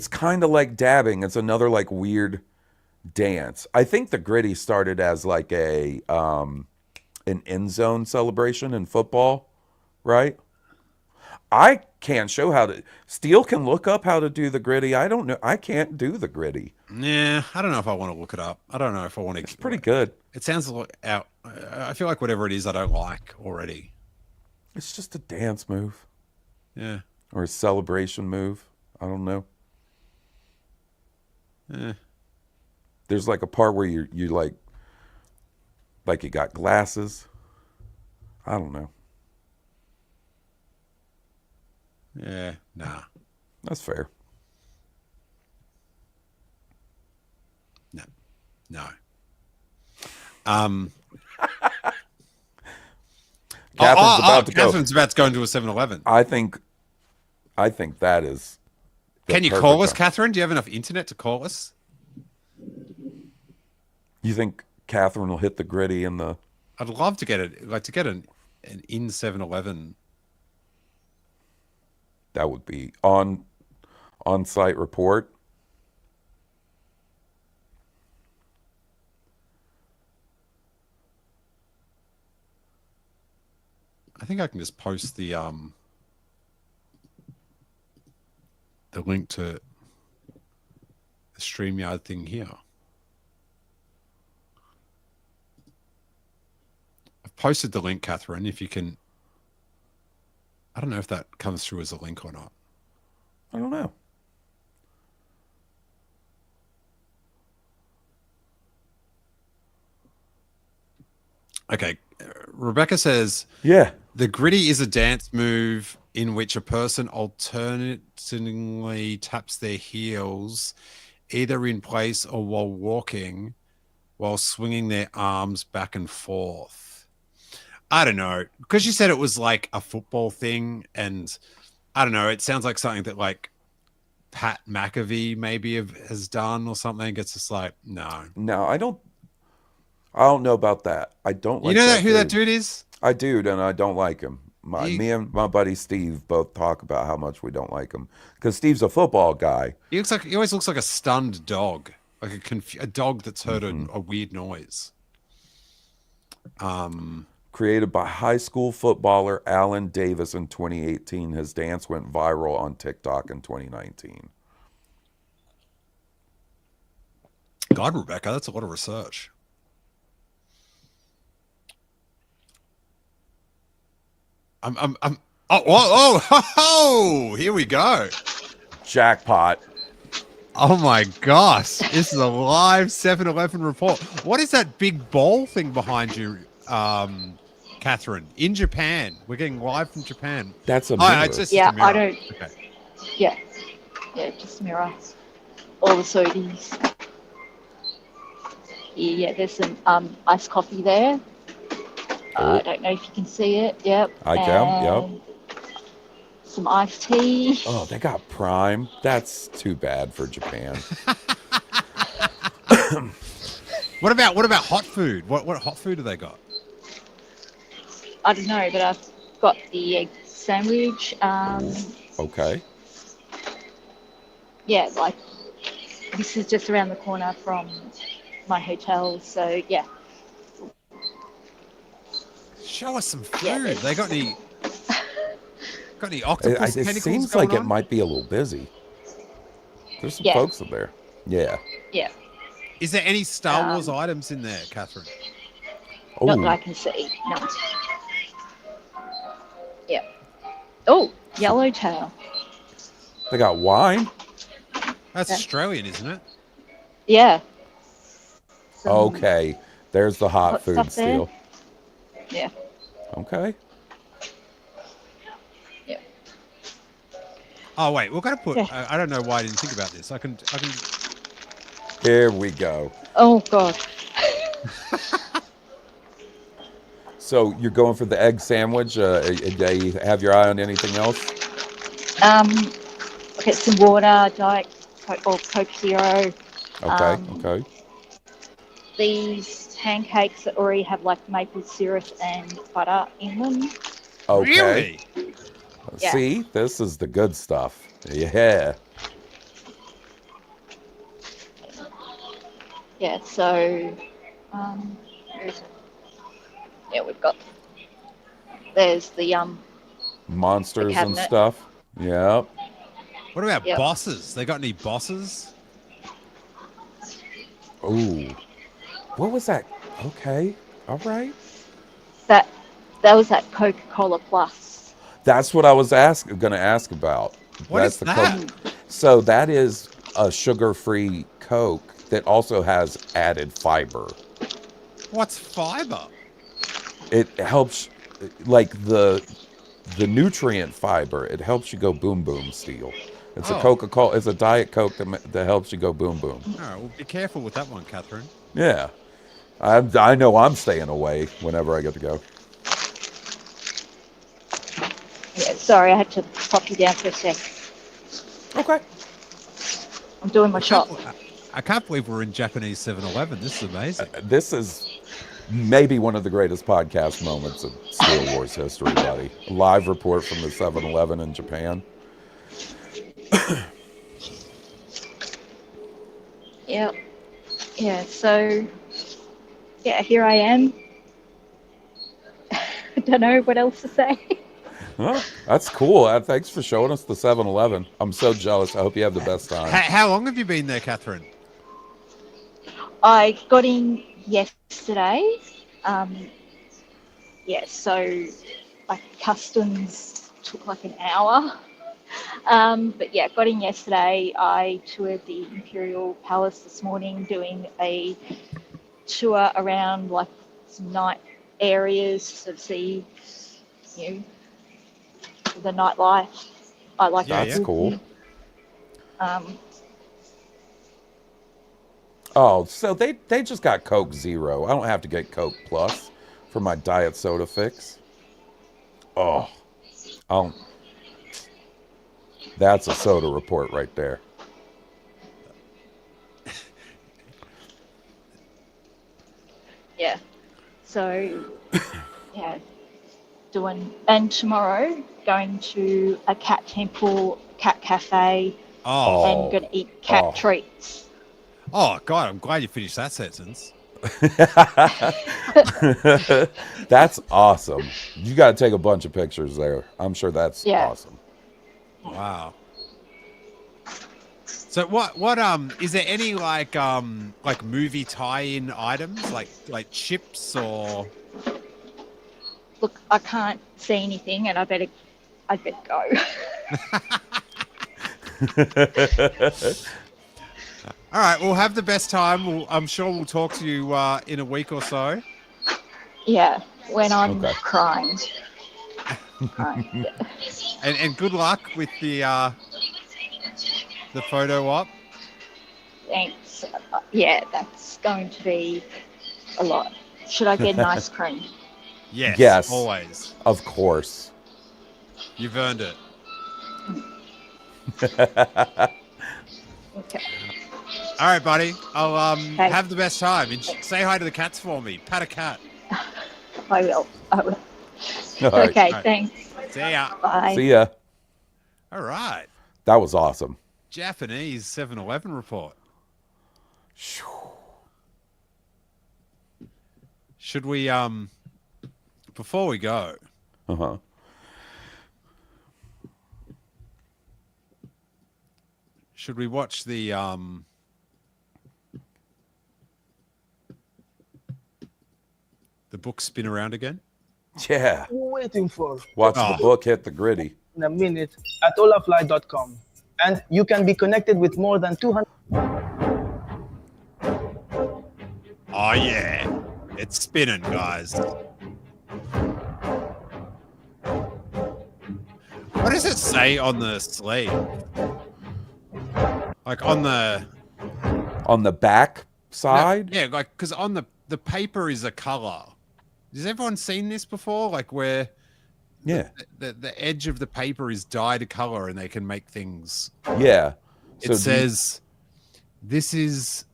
kind of like dabbing. It's another like weird dance. I think the gritty started as like an end zone celebration in football, right? I can't show how to. Steele can look up how to do the gritty. I don't know. I can't do the gritty. Yeah, I don't know if I want to look it up. I don't know if I want to. It's pretty good. It sounds like out. I feel like whatever it is, I don't like already. It's just a dance move. Yeah. Or a celebration move. I don't know. Yeah. There's like a part where you like you got glasses. I don't know. Yeah, nah. That's fair. No. Catherine's about to go into a 7-Eleven. I think that is. Can you call us, Catherine? Do you have enough internet to call us? You think Catherine will hit the gritty in the? I'd love to get it. Like to get an in 7-Eleven. That would be on-site report. I think I can just post the link to the StreamYard thing here. I've posted the link, Catherine, if you can. I don't know if that comes through as a link or not. I don't know. Okay. Rebecca says, yeah, the gritty is a dance move in which a person alternatingly taps their heels either in place or while walking, while swinging their arms back and forth. I don't know, because you said it was like a football thing, and I don't know. It sounds like something that like Pat McAfee maybe has done or something. It's just like no. No, I don't. I don't know about that. I don't You like know that who dude. that dude is? I do, and I don't like him. He, Me and my buddy Steve both talk about how much we don't like him because Steve's a football guy. he always looks like a stunned dog, like a dog that's heard Mm-hmm. a weird noise. Created by high school footballer Alan Davis in 2018, his dance went viral on TikTok in 2019. God, Rebecca, that's a lot of research. Oh, here we go. Jackpot. Oh my gosh, this is a live 7-Eleven report. What is that big ball thing behind you, Catherine? In Japan, we're getting live from Japan. That's a mirror. mirror. It's just Yeah, a mirror. I don't. Okay. Yeah, just mirror. All the sodies. Yeah, there's some iced coffee there. I don't know if you can see it. Yep. I can. Yep. Some iced tea. Oh, they got Prime. That's too bad for Japan. What about hot food? What hot food do they got? I don't know, but I've got the egg sandwich. Okay. Yeah, like this is just around the corner from my hotel, so yeah. Show us some food. Yeah, They got any octopus It tentacles seems going like it on? might be a little busy. There's some Yeah. folks in there. Yeah. Yeah, Is there any Star Wars items in there, Catherine? not that I Oh, can see. No. Yeah. Oh, yellowtail. they got wine. That's Yeah. Australian, isn't it? Yeah. Some Okay. There's the hot hot food stuff there. steal. Yeah. Okay. Yeah. Oh wait, we're gonna put. Yeah. I don't know why I didn't think about this. I can. Here we go. Oh God. So you're going for the egg sandwich. Do you have your eye on anything else? Get some water, Diet Coke or Coke Zero. Okay. Okay. These pancakes that already have like maple syrup and butter in them. Okay. Really? Yeah. See, this is the good stuff. Yeah. Yeah, so where is it? Yeah, we've got there's the Monsters and cabinet. stuff. Yep. What about Yep. bosses? They got any bosses? Ooh. What was that? Okay. All right. that was that Coca-Cola Plus. That's what I was going to ask about. What That's is the that? Coke. So that is a sugar-free Coke that also has added fiber. What's fiber? It helps, like the nutrient fiber. It helps you go boom boom. Steel. It's a Oh. Coca-Cola. It's a Diet Coke that helps you go boom boom. All right, well, be careful with that one, Catherine. Yeah. I know I'm staying away whenever I get to go. Yeah, sorry, I had to pop you down for a sec. Okay. I'm doing my shop. I can't believe we're in Japanese 7-Eleven. This is amazing. This is maybe one of the greatest podcast moments in Star Wars history, buddy. A live report from the 7-Eleven in Japan. Yeah. Yeah, so yeah, here I am. I don't know what else to say. Huh? That's cool. Thanks for showing us the 7-Eleven. I'm so jealous. I hope you have the best time. How long have you been there, Catherine? I got in yesterday. Yeah, so like customs took like an hour. But yeah, got in yesterday. I toured the Imperial Palace this morning, doing a tour around like some night areas to sort of see, you know, the nightlife. I like Yeah, That's yeah. cool. Um, Oh, so they just got Coke Zero. I don't have to get Coke Plus for my diet soda fix. Oh, that's a soda report right there. Yeah. So, yeah, and tomorrow going to a cat temple, cat cafe, and gonna eat cat treats. Oh God, I'm glad you finished that sentence. That's awesome. You got to take a bunch of pictures there. I'm sure that's awesome. Wow. So what is there any like movie tie-in items like chips or? Look, I can't see anything, and I'd better go. All right, we'll have the best time. I'm sure we'll talk to you in a week or so. Yeah, when I'm crying. And good luck with the photo op. Thanks. Yeah, that's going to be a lot. Should I get an ice cream? Yes, always. Of course. You've earned it. Okay. All right, buddy. I'll have the best time. And say hi to the cats for me. Pat a cat. I will. Right. Okay, thanks. See ya. Bye. See ya. All right. That was awesome. Japanese 7-Eleven report. Should we before we go? Should we watch the book spin around again? Yeah. Waiting for. Watch the book hit the gritty. In a minute at olafly.com. And you can be connected with more than 200. Oh yeah, it's spinning, guys. What does it say on the sleeve? Like on the back side? No, yeah, like because on the paper is a color. Has everyone seen this before? Like where the edge of the paper is dyed a color and they can make things. Yeah. It says, "This is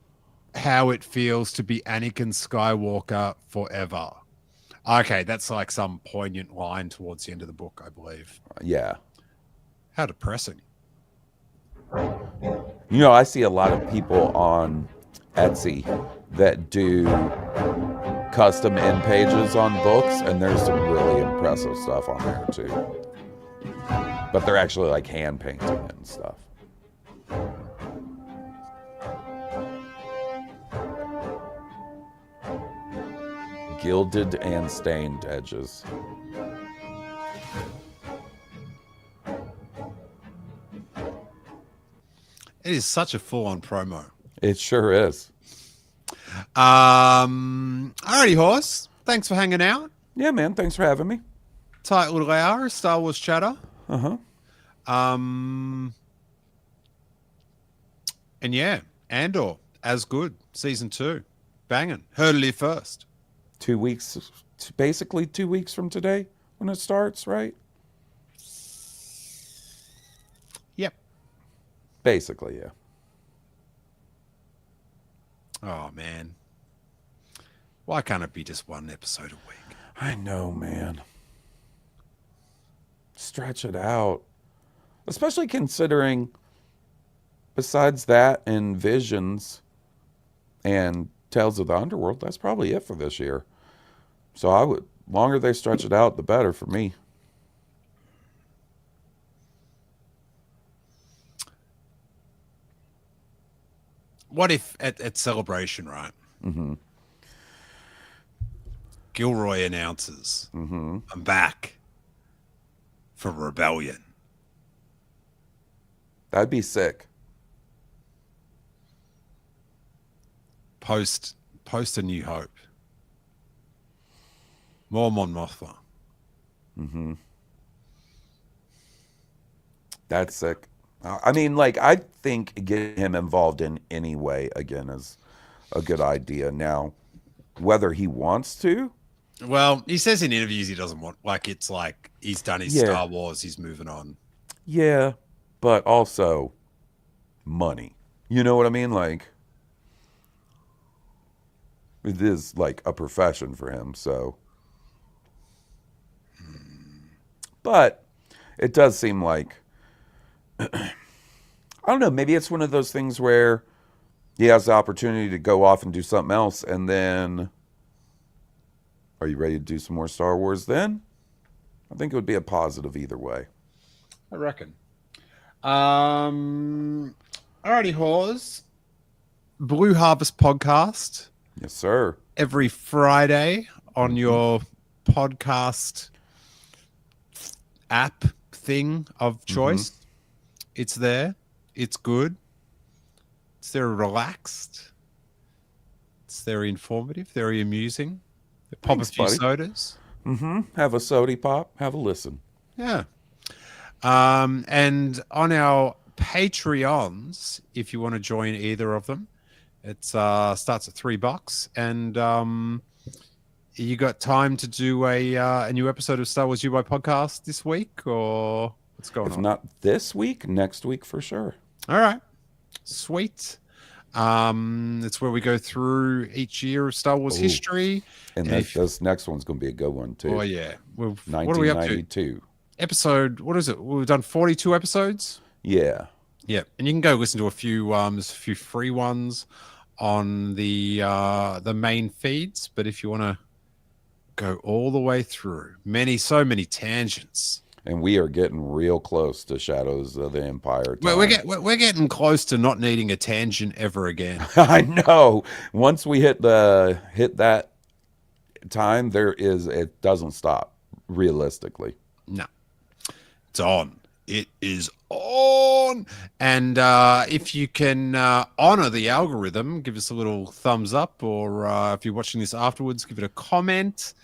how it feels to be Anakin Skywalker forever." Okay, that's like some poignant line towards the end of the book, I believe. Yeah. How depressing. You know, I see a lot of people on Etsy that do custom end pages on books, and there's some really impressive stuff on there too. But they're actually like hand painting and stuff. Gilded and stained edges. It is such a full-on promo. It sure is. Alrighty, Hawes. Thanks for hanging out. Yeah, man. Thanks for having me. Tight little hour, Star Wars chatter. Uh-huh. And yeah, Andor, as good. Season 2. Banging. Heard it here first. 2 weeks, basically 2 weeks from today when it starts, right? Yep. Basically, yeah. Oh, man. Why can't it be just one episode a week? I know, man. Stretch it out. Especially considering, besides that and Visions and Tales of the Underworld, that's probably it for this year. So I would, longer they stretch it out, the better for me. What if at Celebration, right? Mm-hmm. Gilroy announces, I'm back for Rebellion. That'd be sick. Post A New Hope. More Mon Mothma. Mm-hmm. That's sick. I mean, like, I think getting him involved in any way, again, is a good idea. Now, whether he wants to, Well, he says in interviews he doesn't want, like, it's like he's done his Star Wars, he's moving on. Yeah, but also money. You know what I mean? Like, it is like a profession for him, so. But it does seem like, I don't know, maybe it's one of those things where he has the opportunity to go off and do something else, and then, are you ready to do some more Star Wars then? I think it would be a positive either way. I reckon. Alrighty, Hawes. Blue Harvest podcast. Yes, sir. Every Friday on your podcast app thing of choice. It's there. It's good. It's very relaxed. It's very informative, very amusing. They pop a few sodas. Have a sody pop. Have a listen. Yeah. And on our Patreons, if you want to join either of them, it starts at $3, and you got time to do a new episode of Star Wars You By podcast this week, or what's going on? If not this week, next week for sure. All right, sweet. It's where we go through each year of Star Wars history, and this next one's going to be a good one too. Oh yeah, what are we up to? 1992. Episode, what is it? We've done 42 episodes. Yeah. Yeah, and you can go listen to a few. There's a few free ones on the main feeds, but if you want to go all the way through, so many tangents. And we are getting real close to Shadows of the Empire. We're getting close to not needing a tangent ever again. I know. Once we hit that time, it doesn't stop. Realistically, no, it's on. It is on. And if you can honor the algorithm, give us a little thumbs up, or if you're watching this afterwards, give it a comment.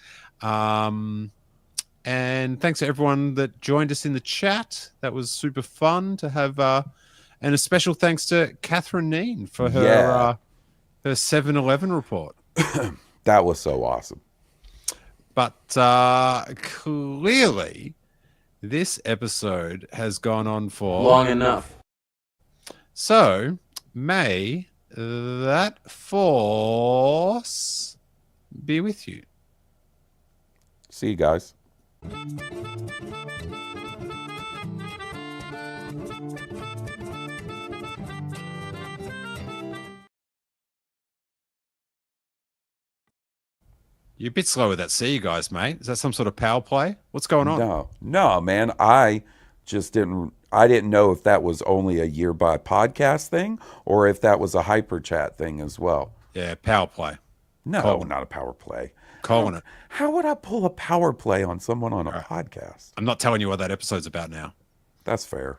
And thanks to everyone that joined us in the chat. That was super fun to have. And a special thanks to Catherine Neen for her 7-Eleven report. That was so awesome. But clearly, this episode has gone on for long enough. So, may that force be with you. See you guys. You're a bit slow with that "see you guys," mate. Is that some sort of power play? What's going on? No, man. I didn't know if that was only a year by podcast thing or if that was a hyper chat thing as well. Yeah, power play. No, not a power play. Calling it. How would I pull a power play on someone on a podcast? I'm not telling you what that episode's about now. That's fair.